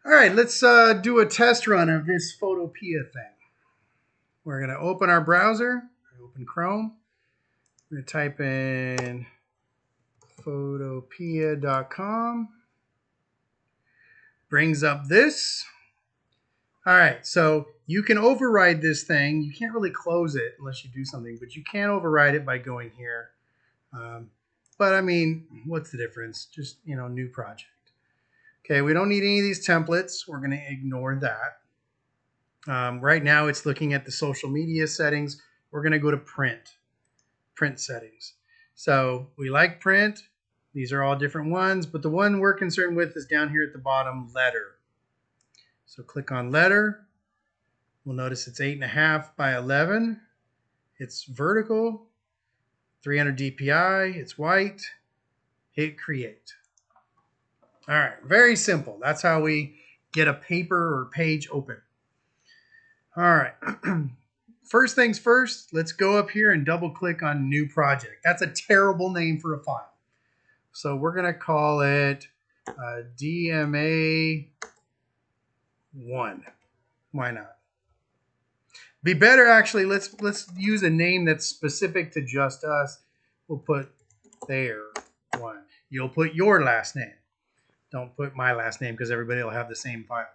All right, let's do a test run of this Photopea thing. We're going to open our browser, open Chrome. We're going to type in photopea.com. Brings up this. All right, so you can override this thing. You can't really close it unless you do something, but you can override it by going here. But I mean, what's the difference? Just, new project. Okay, we don't need any of these templates. We're going to ignore that. Right now, it's looking at the social media settings. We're going to go to print settings. So we like print. These are all different ones, but the one we're concerned with is down here at the bottom, letter. So click on letter. We'll notice it's 8.5 by 11. It's vertical, 300 DPI. It's white. Hit create. All right, very simple. That's how we get a paper or page open. All right. First things first, let's go up here and double click on new project. That's a terrible name for a file. So we're going to call it DMA1. Why not? Be better, actually, let's use a name that's specific to just us. We'll put there one. You'll put your last name. Don't put my last name because everybody will have the same file.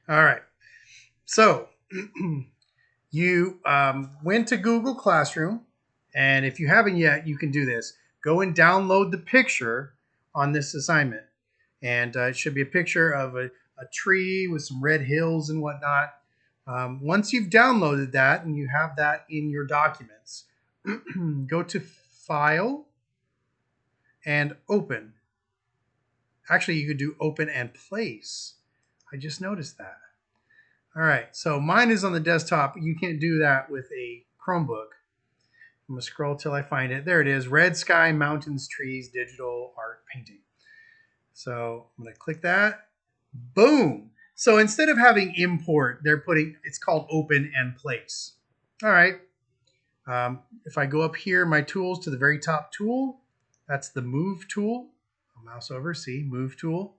All right. So you went to Google Classroom, and if you haven't yet, you can do this. Go and download the picture on this assignment. And it should be a picture of a tree with some red hills and whatnot. Once you've downloaded that and you have that in your documents, go to File and Open. Actually, you could do Open and Place. I just noticed that. All right, so mine is on the desktop. You can't do that with a Chromebook. I'm going to scroll till I find it. There it is, Red Sky, Mountains, Trees, Digital Art Painting. So I'm going to click that. Boom. So instead of having import, they're putting, it's called Open and Place. All right. If I go up here, my tools to the very top tool, that's the Move tool. I'll mouse over, see, Move tool.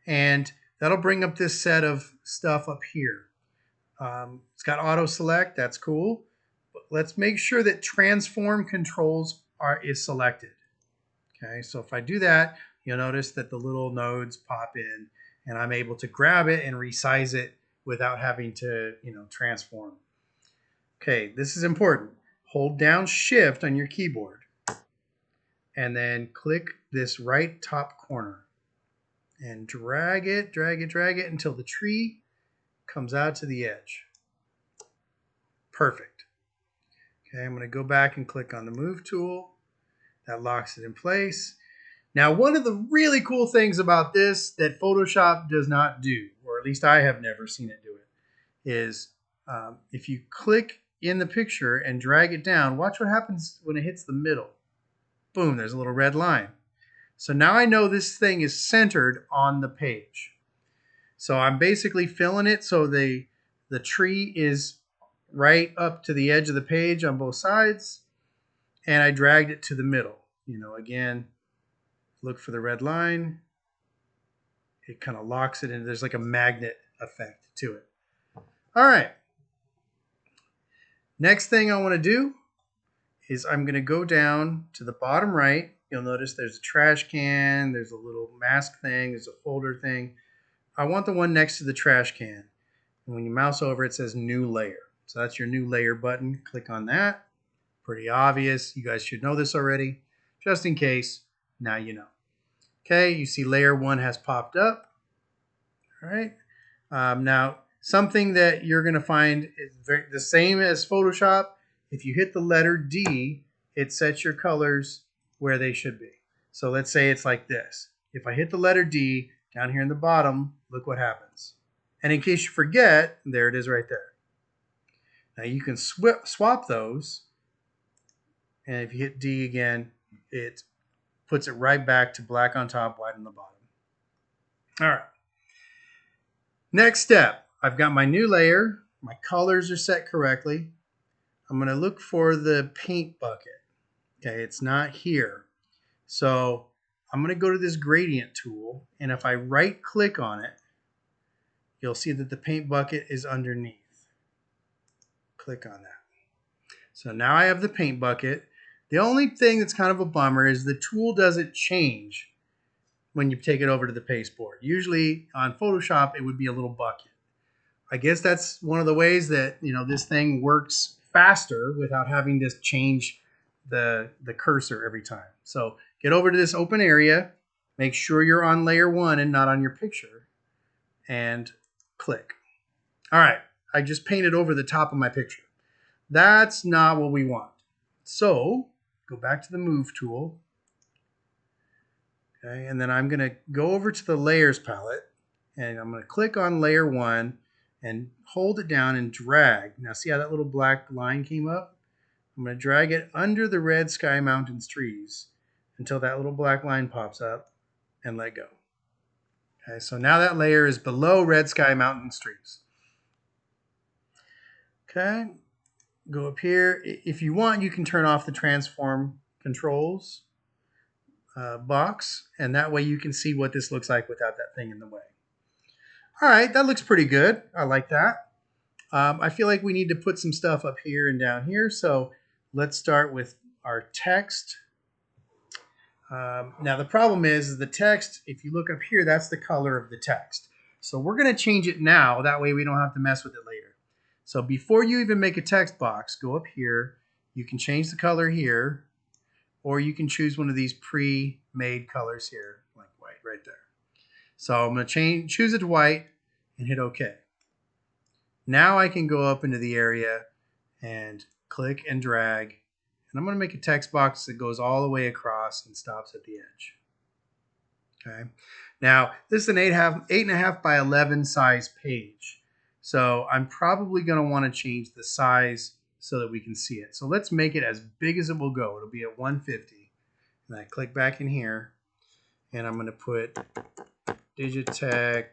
And that'll bring up this set of stuff up here. It's got auto select. That's cool. But let's make sure that transform controls is selected. Okay, so if I do that, you'll notice that the little nodes pop in, and I'm able to grab it and resize it without having to, transform. Okay, this is important. Hold down Shift on your keyboard, and then click this right top corner. And drag it until the tree comes out to the edge. Perfect. Okay, I'm going to go back and click on the Move tool. That locks it in place. Now, one of the really cool things about this that Photoshop does not do, or at least I have never seen it do it, is if you click in the picture and drag it down, watch what happens when it hits the middle. Boom, there's a little red line. So now I know this thing is centered on the page. So I'm basically filling it so the tree is right up to the edge of the page on both sides, and I dragged it to the middle. Again, look for the red line. It kind of locks it in. There's like a magnet effect to it. All right. Next thing I want to do is I'm going to go down to the bottom right. You'll notice there's a trash can, there's a little mask thing, there's a folder thing. I want the one next to the trash can. And when you mouse over, it says New Layer. So that's your New Layer button. Click on that. Pretty obvious. You guys should know this already. Just in case, now you know. Okay, you see Layer 1 has popped up. All right. Now, something that you're going to find is the same as Photoshop. If you hit the letter D, it sets your colors where they should be. So let's say it's like this. If I hit the letter D down here in the bottom, look what happens. And in case you forget, there it is right there. Now you can swap those. And if you hit D again, it puts it right back to black on top, white on the bottom. All right. Next step, I've got my new layer. My colors are set correctly. I'm going to look for the paint bucket. Okay, it's not here. So I'm going to go to this gradient tool, and if I right click on it, you'll see that the paint bucket is underneath. Click on that. So now I have the paint bucket. The only thing that's kind of a bummer is the tool doesn't change when you take it over to the pasteboard. Usually on Photoshop, it would be a little bucket. I guess that's one of the ways that this thing works faster without having to change the cursor every time. So get over to this open area, make sure you're on layer 1 and not on your picture, and click. All right, I just painted over the top of my picture. That's not what we want. So go back to the move tool. Okay, and then I'm going to go over to the layers palette, and I'm going to click on layer 1 and hold it down and drag. Now see how that little black line came up? I'm going to drag it under the red sky mountains trees until that little black line pops up and let go. Okay, so now that layer is below red sky mountains trees. Okay, go up here. If you want, you can turn off the transform controls box, and that way you can see what this looks like without that thing in the way. All right, that looks pretty good. I like that. I feel like we need to put some stuff up here and down here, so let's start with our text. Now the problem is the text, if you look up here, that's the color of the text. So we're going to change it now, that way we don't have to mess with it later. So before you even make a text box, go up here. You can change the color here, or you can choose one of these pre-made colors here, like white right there. So I'm going to choose it to white and hit OK. Now I can go up into the area and click and drag. And I'm going to make a text box that goes all the way across and stops at the edge. Okay. Now, this is an 8.5 by 11 size page. So I'm probably going to want to change the size so that we can see it. So let's make it as big as it will go. It'll be at 150. And I click back in here, and I'm going to put Digitech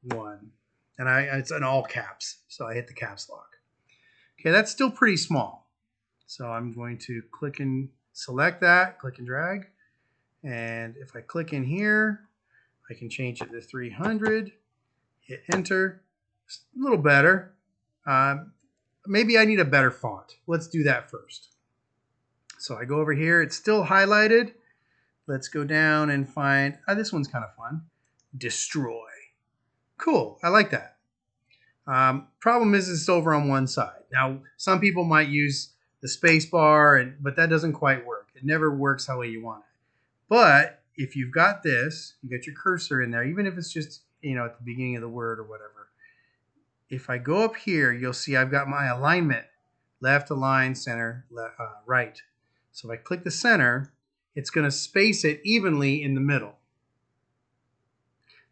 1. And it's in all caps, so I hit the caps lock. Okay, that's still pretty small. So I'm going to click and select that, click and drag. And if I click in here, I can change it to 300, hit enter. It's a little better. Maybe I need a better font. Let's do that first. So I go over here. It's still highlighted. Let's go down and find, this one's kind of fun. Destroy. Cool, I like that. Problem is it's over on one side. Now, some people might use the space bar, but that doesn't quite work. It never works how you want it. But if you've got this, you got your cursor in there, even if it's just, at the beginning of the word or whatever. If I go up here, you'll see I've got my alignment, left align, center, right. So if I click the center, it's going to space it evenly in the middle.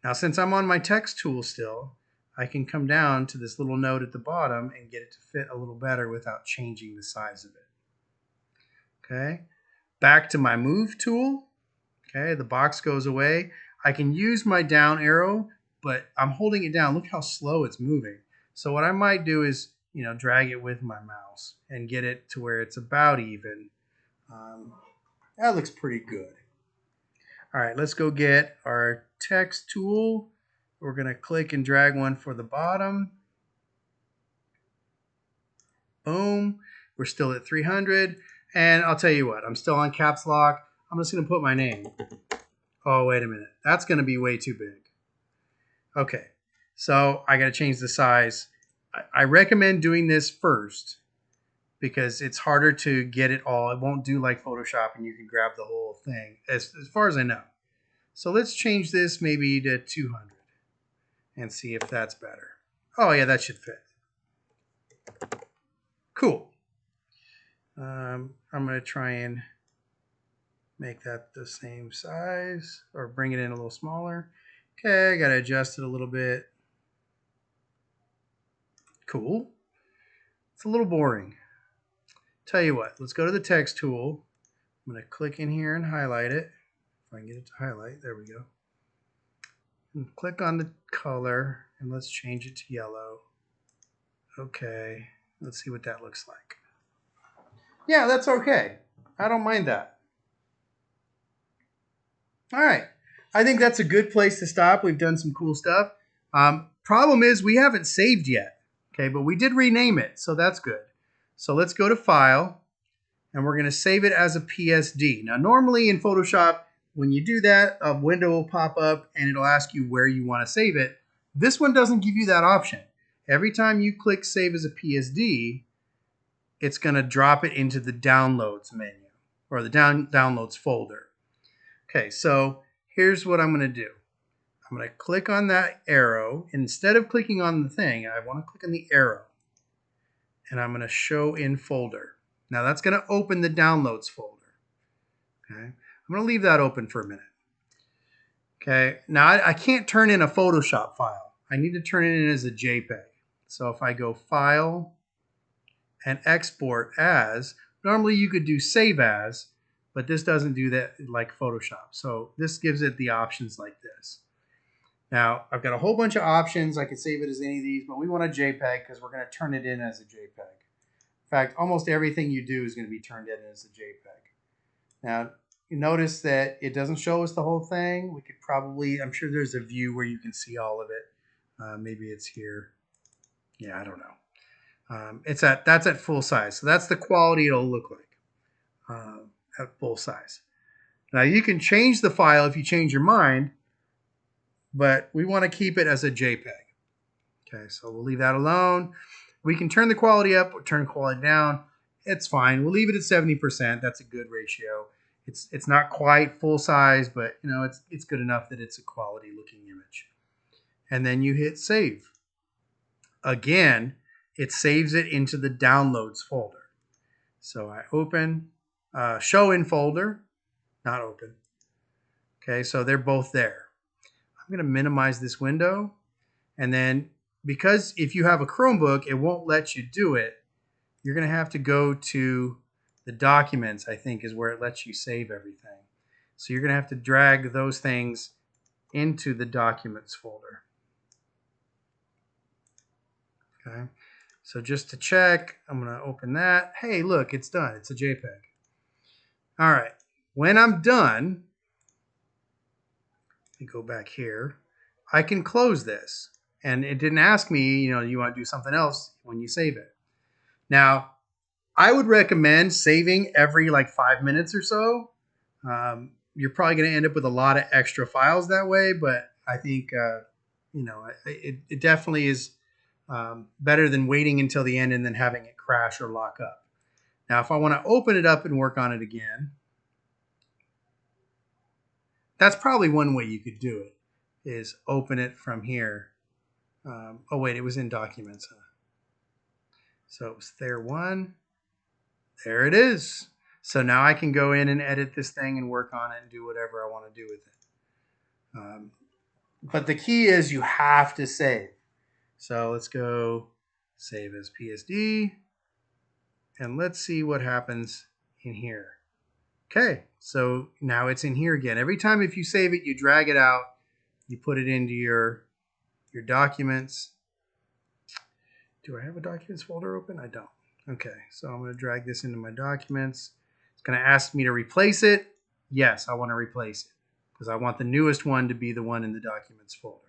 Now, since I'm on my text tool still, I can come down to this little node at the bottom and get it to fit a little better without changing the size of it. Okay, back to my move tool. Okay, the box goes away. I can use my down arrow, but I'm holding it down. Look how slow it's moving. So what I might do is, drag it with my mouse and get it to where it's about even. That looks pretty good. All right, let's go get our text tool. We're going to click and drag one for the bottom. Boom. We're still at 300. And I'll tell you what, I'm still on caps lock. I'm just going to put my name. Oh, wait a minute. That's going to be way too big. Okay, so I got to change the size. I recommend doing this first because it's harder to get it all. It won't do like Photoshop and you can grab the whole thing, as far as I know. So let's change this maybe to 200 and see if that's better. Oh, yeah, that should fit. Cool. I'm going to try and make that the same size or bring it in a little smaller. Okay, I got to adjust it a little bit. Cool. It's a little boring. Tell you what, let's go to the text tool. I'm going to click in here and highlight it. If I can get it to highlight, there we go. And click on the color and let's change it to yellow. Okay, let's see what that looks like. Yeah, that's okay. I don't mind that. All right. I think that's a good place to stop. We've done some cool stuff. Problem is we haven't saved yet. Okay, but we did rename it, so that's good. So let's go to File, and we're going to save it as a PSD. Now, normally in Photoshop, when you do that, a window will pop up and it'll ask you where you want to save it. This one doesn't give you that option. Every time you click Save as a PSD, it's going to drop it into the Downloads menu or the Downloads folder. Okay, so here's what I'm going to do. I'm going to click on that arrow. Instead of clicking on the thing, I want to click on the arrow. And I'm going to Show in Folder. Now that's going to open the Downloads folder. Okay, I'm going to leave that open for a minute. Okay, now I can't turn in a Photoshop file. I need to turn it in as a JPEG. So if I go File and Export As, normally you could do Save As, but this doesn't do that like Photoshop. So this gives it the options like this. Now, I've got a whole bunch of options. I could save it as any of these, but we want a JPEG because we're going to turn it in as a JPEG. In fact, almost everything you do is going to be turned in as a JPEG. Now, you notice that it doesn't show us the whole thing. We could probably, I'm sure there's a view where you can see all of it. Maybe it's here. Yeah, I don't know. That's at full size. So that's the quality it'll look like at full size. Now, you can change the file if you change your mind, but we want to keep it as a JPEG. Okay, so we'll leave that alone. We can turn the quality up or turn the quality down. It's fine. We'll leave it at 70%. That's a good ratio. It's not quite full size, but you know it's good enough that it's a quality looking image. And then you hit save. Again, it saves it into the Downloads folder. So I open, Show in Folder, not open. Okay, so they're both there. I'm going to minimize this window, and then because if you have a Chromebook, it won't let you do it. You're going to have to go to the Documents, I think, is where it lets you save everything. So you're going to have to drag those things into the Documents folder. Okay. So just to check, I'm going to open that. Hey, look, it's done. It's a JPEG. All right. When I'm done, let me go back here. I can close this. And it didn't ask me, you want to do something else when you save it. Now, I would recommend saving every like 5 minutes or so. You're probably going to end up with a lot of extra files that way, but I think, it definitely is better than waiting until the end and then having it crash or lock up. Now, if I want to open it up and work on it again, that's probably one way you could do it, is open it from here. Oh, wait, it was in Documents. So it was there one. There it is. So now I can go in and edit this thing and work on it and do whatever I want to do with it. But the key is you have to save. So let's go save as PSD. And let's see what happens in here. Okay, so now it's in here again. Every time if you save it, you drag it out, you put it into your documents. Do I have a documents folder open? I don't. Okay, so I'm going to drag this into my documents. It's going to ask me to replace it. Yes, I want to replace it because I want the newest one to be the one in the documents folder.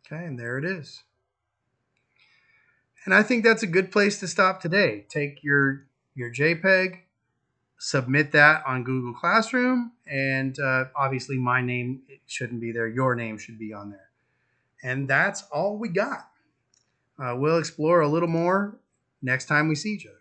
Okay, and there it is. And I think that's a good place to stop today. Take your JPEG, submit that on Google Classroom, and obviously my name shouldn't be there. Your name should be on there. And that's all we got. We'll explore a little more next time we see each other.